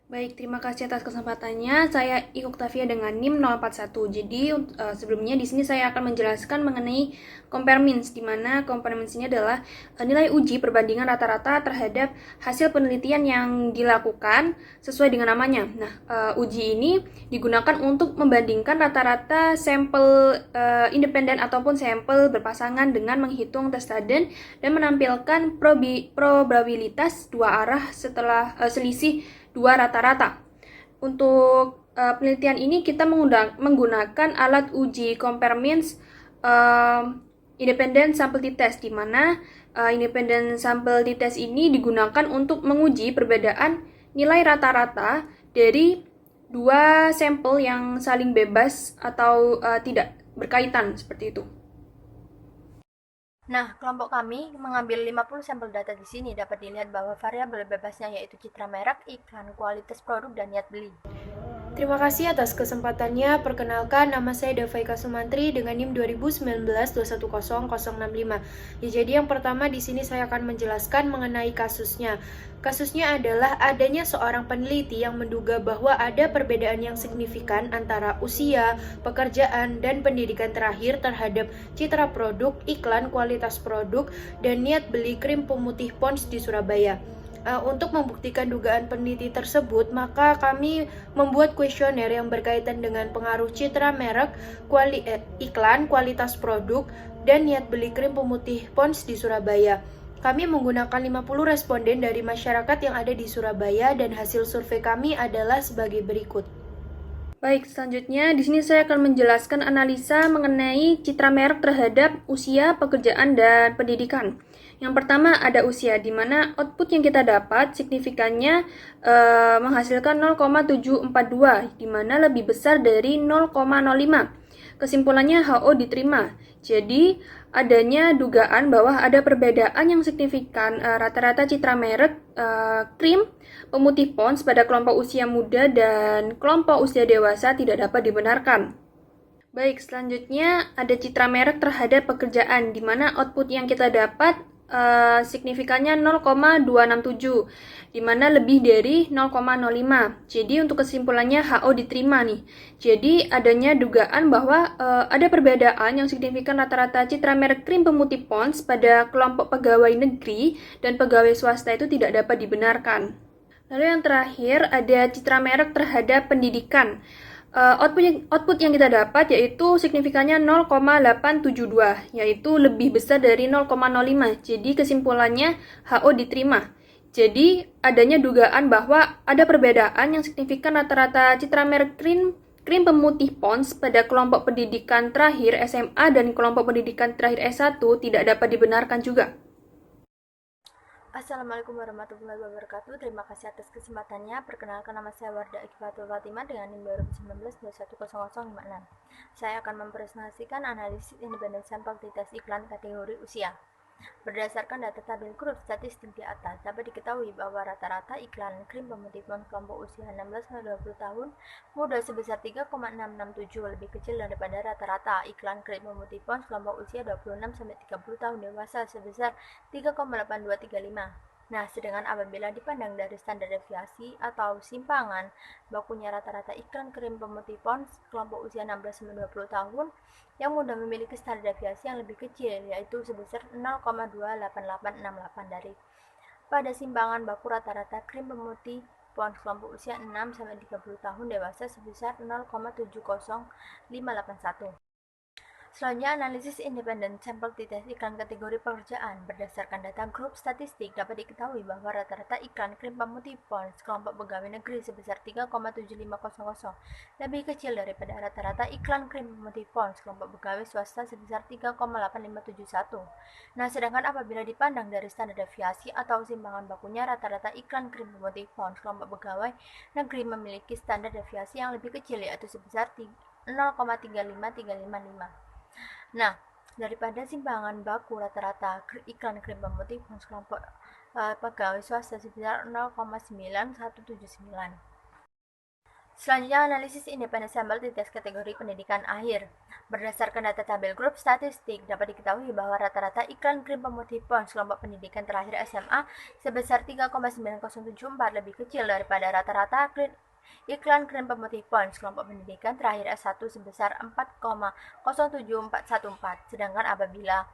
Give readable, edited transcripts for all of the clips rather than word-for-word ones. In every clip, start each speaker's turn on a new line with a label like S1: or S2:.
S1: Baik, terima kasih atas kesempatannya. Saya Ika Oktavia dengan NIM 041. Jadi, sebelumnya di sini saya akan menjelaskan mengenai compare means, di mana compare means ini adalah nilai uji perbandingan rata-rata terhadap hasil penelitian yang dilakukan sesuai dengan namanya. Nah, uji ini digunakan untuk membandingkan rata-rata sampel independen ataupun sampel berpasangan dengan menghitung testaden dan menampilkan probabilitas dua arah setelah selisih dua rata-rata. Untuk penelitian ini kita menggunakan alat uji compare means independent sample t-test, di mana independent sample t-test ini digunakan untuk menguji perbedaan nilai rata-rata dari dua sampel yang saling bebas atau tidak berkaitan seperti itu.
S2: Nah, kelompok kami mengambil 50 sampel data di sini. Dapat dilihat bahwa variabel bebasnya yaitu citra merek, iklan, kualitas produk, dan niat beli.
S3: Terima kasih atas kesempatannya. Perkenalkan, nama saya Davaika Sumantri dengan NIM 2019-210065. Ya, jadi yang pertama di sini saya akan menjelaskan mengenai kasusnya. Kasusnya adalah adanya seorang peneliti yang menduga bahwa ada perbedaan yang signifikan antara usia, pekerjaan, dan pendidikan terakhir terhadap citra produk, iklan, kualitas produk, dan niat beli krim pemutih Pond's di Surabaya. Untuk membuktikan dugaan peneliti tersebut, maka kami membuat kuesioner yang berkaitan dengan pengaruh citra merek, iklan, kualitas produk, dan niat beli krim pemutih Pond's di Surabaya. Kami menggunakan 50 responden dari masyarakat yang ada di Surabaya dan hasil survei kami adalah sebagai berikut.
S1: Baik, selanjutnya di sini saya akan menjelaskan analisa mengenai citra merek terhadap usia, pekerjaan, dan pendidikan. Yang pertama ada usia, di mana output yang kita dapat signifikannya menghasilkan 0,742, di mana lebih besar dari 0,05. Kesimpulannya HO diterima. Jadi, adanya dugaan bahwa ada perbedaan yang signifikan rata-rata citra merek krim pemutih Pond's pada kelompok usia muda dan kelompok usia dewasa tidak dapat dibenarkan. Baik, selanjutnya ada citra merek terhadap pekerjaan, di mana output yang kita dapat signifikannya 0,267, di mana lebih dari 0,05. Jadi untuk kesimpulannya HO diterima nih. Jadi adanya dugaan bahwa ada perbedaan yang signifikan rata-rata citra merek krim pemutih Pond's pada kelompok pegawai negeri dan pegawai swasta itu tidak dapat dibenarkan. Lalu yang terakhir ada citra merek terhadap pendidikan. Output yang kita dapat yaitu signifikannya 0,872, yaitu lebih besar dari 0,05. Jadi kesimpulannya HO diterima. Jadi adanya dugaan bahwa ada perbedaan yang signifikan rata-rata citra merek krim pemutih Pond's pada kelompok pendidikan terakhir SMA dan kelompok pendidikan terakhir S1 tidak dapat dibenarkan juga.
S2: Assalamualaikum warahmatullahi wabarakatuh. Terima kasih atas kesempatannya. Perkenalkan, nama saya Wardah Iqbatul Fatimah dengan NIM 2019-210056. Saya akan mempresentasikan analisis independen sampel t-test iklan kategori usia. Berdasarkan data tabel grup statistik di atas, dapat diketahui bahwa rata-rata iklan krim pemutih Pond's kelompok usia 16-20 tahun muda sebesar 3,667, lebih kecil daripada rata-rata iklan krim pemutih Pond's kelompok usia 26-30 tahun dewasa sebesar 3,8235. Nah, sedangkan apabila dipandang dari standar deviasi atau simpangan bakunya rata-rata iklan krim pemutih Pond's kelompok usia 16-20 tahun yang mudah memiliki standar deviasi yang lebih kecil, yaitu sebesar 0,28868 dari pada simpangan baku rata-rata krim pemutih Pond's kelompok usia 6-30 tahun dewasa sebesar 0,70581. Selanjutnya, analisis independen sampel t-test iklan kategori pekerjaan. Berdasarkan data grup statistik, dapat diketahui bahwa rata-rata iklan krim pemutih Pond's kelompok pegawai negeri sebesar 3,7500, lebih kecil daripada rata-rata iklan krim pemutih Pond's kelompok pegawai swasta sebesar 3,8571. Nah, sedangkan apabila dipandang dari standar deviasi atau simpangan bakunya, rata-rata iklan krim pemutih Pond's kelompok pegawai negeri memiliki standar deviasi yang lebih kecil, yaitu sebesar 0,35355. Nah, daripada simpangan baku rata-rata iklan krim pemutih Pond's kelompok pegawai swasta sebesar 0,9179. Selanjutnya, analisis independen sampel di tes kategori pendidikan akhir. Berdasarkan data tabel grup statistik, dapat diketahui bahwa rata-rata iklan krim pemutih Pond's kelompok pendidikan terakhir SMA sebesar 3,9074 lebih kecil daripada rata-rata iklan krim pemutih Pond's kelompok pendidikan terakhir S1 sebesar 4,07414. Sedangkan apabila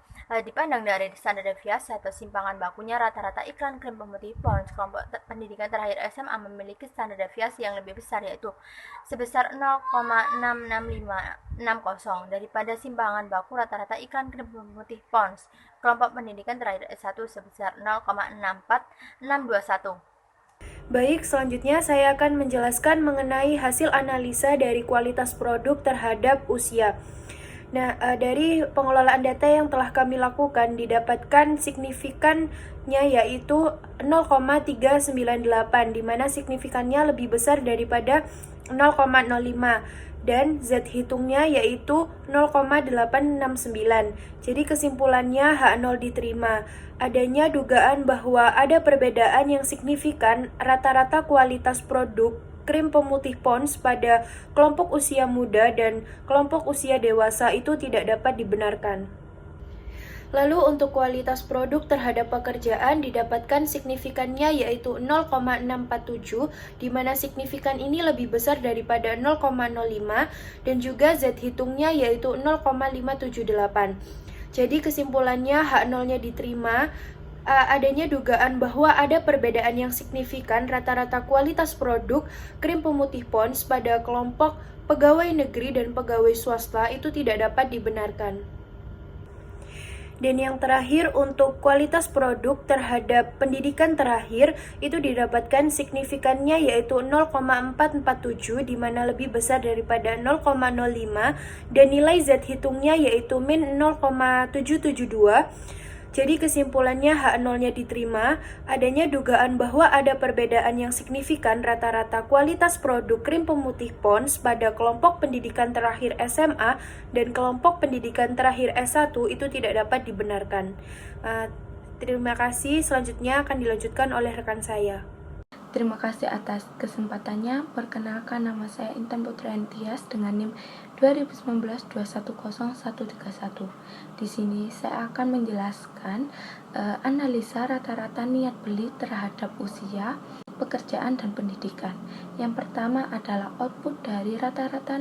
S2: dipandang dari standar deviasi atau simpangan bakunya, rata-rata iklan krim pemutih Pond's kelompok pendidikan terakhir SMA memiliki standar deviasi yang lebih besar, yaitu sebesar 0,66560 daripada simpangan baku rata-rata iklan krim pemutih Pond's kelompok pendidikan terakhir S1 sebesar 0,64621.
S3: Baik, selanjutnya saya akan menjelaskan mengenai hasil analisa dari kualitas produk terhadap usia. Nah, dari pengelolaan data yang telah kami lakukan, didapatkan signifikannya yaitu 0,398, di mana signifikannya lebih besar daripada 0,05. Dan Z hitungnya yaitu 0,869. Jadi kesimpulannya H0 diterima. Adanya dugaan bahwa ada perbedaan yang signifikan rata-rata kualitas produk krim pemutih Pond's pada kelompok usia muda dan kelompok usia dewasa itu tidak dapat dibenarkan. Lalu untuk kualitas produk terhadap pekerjaan didapatkan signifikannya yaitu 0,647, di mana signifikan ini lebih besar daripada 0,05 dan juga Z hitungnya yaitu 0,578. Jadi kesimpulannya H0-nya diterima. Adanya dugaan bahwa ada perbedaan yang signifikan rata-rata kualitas produk krim pemutih Pond's pada kelompok pegawai negeri dan pegawai swasta itu tidak dapat dibenarkan. Dan yang terakhir, untuk kualitas produk terhadap pendidikan terakhir itu didapatkan signifikannya yaitu 0,447, di mana lebih besar daripada 0,05 dan nilai Z hitungnya yaitu min 0,772. Jadi kesimpulannya H0-nya diterima. Adanya dugaan bahwa ada perbedaan yang signifikan rata-rata kualitas produk krim pemutih Pond's pada kelompok pendidikan terakhir SMA dan kelompok pendidikan terakhir S1 itu tidak dapat dibenarkan. Terima kasih. Selanjutnya akan dilanjutkan oleh rekan saya.
S4: Terima kasih atas kesempatannya. Perkenalkan, nama saya Intan Putriani Tias dengan NIM 2019-210131. Di sini saya akan menjelaskan analisa rata-rata niat beli terhadap usia, pekerjaan, dan pendidikan. Yang pertama adalah output dari rata-rata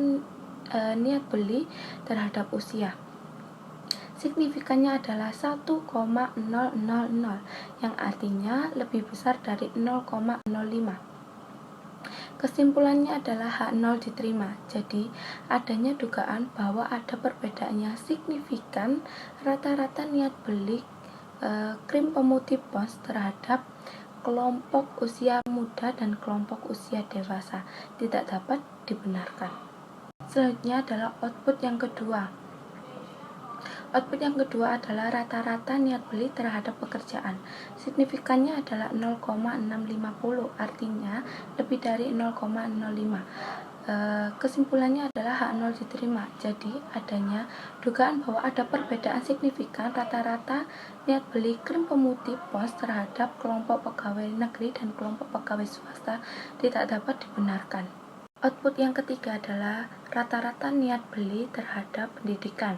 S4: niat beli terhadap usia. Signifikannya adalah 1,000, yang artinya lebih besar dari 0,05. Kesimpulannya adalah H0 diterima. Jadi, adanya dugaan bahwa ada perbedaan yang signifikan rata-rata niat beli krim pemutih Pond's terhadap kelompok usia muda dan kelompok usia dewasa tidak dapat dibenarkan. Selanjutnya adalah output yang kedua. Output yang kedua adalah rata-rata niat beli terhadap pekerjaan. Signifikannya adalah 0,650, artinya lebih dari 0,05. Kesimpulannya adalah H0 diterima. Jadi adanya dugaan bahwa ada perbedaan signifikan rata-rata niat beli krim pemutih Pond's terhadap kelompok pegawai negeri dan kelompok pegawai swasta tidak dapat dibenarkan. Output yang ketiga adalah rata-rata niat beli terhadap pendidikan.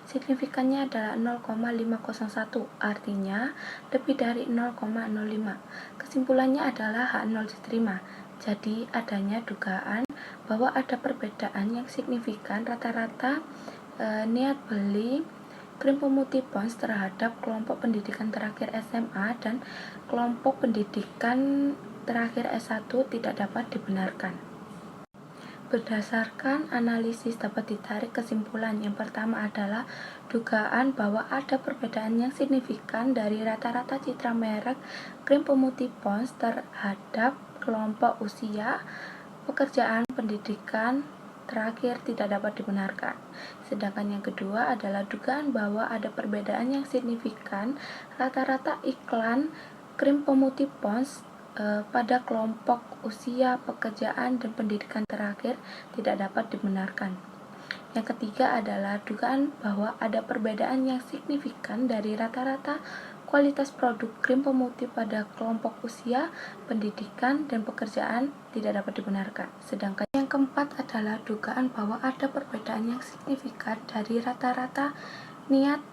S4: Signifikannya adalah 0,501, artinya lebih dari 0,05. Kesimpulannya adalah H0 diterima. Jadi adanya dugaan bahwa ada perbedaan yang signifikan rata-rata niat beli krim pemutih Pond's terhadap kelompok pendidikan terakhir SMA dan kelompok pendidikan terakhir S1 tidak dapat dibenarkan. Berdasarkan analisis dapat ditarik kesimpulan. Yang pertama adalah dugaan bahwa ada perbedaan yang signifikan dari rata-rata citra merek krim pemutih Pond's terhadap kelompok usia, pekerjaan, pendidikan terakhir tidak dapat dibenarkan. Sedangkan yang kedua adalah dugaan bahwa ada perbedaan yang signifikan rata-rata iklan krim pemutih Pond's pada kelompok usia, pekerjaan, dan pendidikan terakhir tidak dapat dibenarkan. Yang ketiga adalah dugaan bahwa ada perbedaan yang signifikan dari rata-rata kualitas produk krim pemutih pada kelompok usia, pendidikan, dan pekerjaan tidak dapat dibenarkan. Sedangkan yang keempat adalah dugaan bahwa ada perbedaan yang signifikan dari rata-rata niat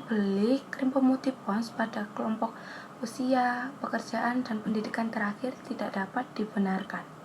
S4: beli krim pemutih pons pada kelompok usia, pekerjaan, dan pendidikan terakhir tidak dapat dibenarkan.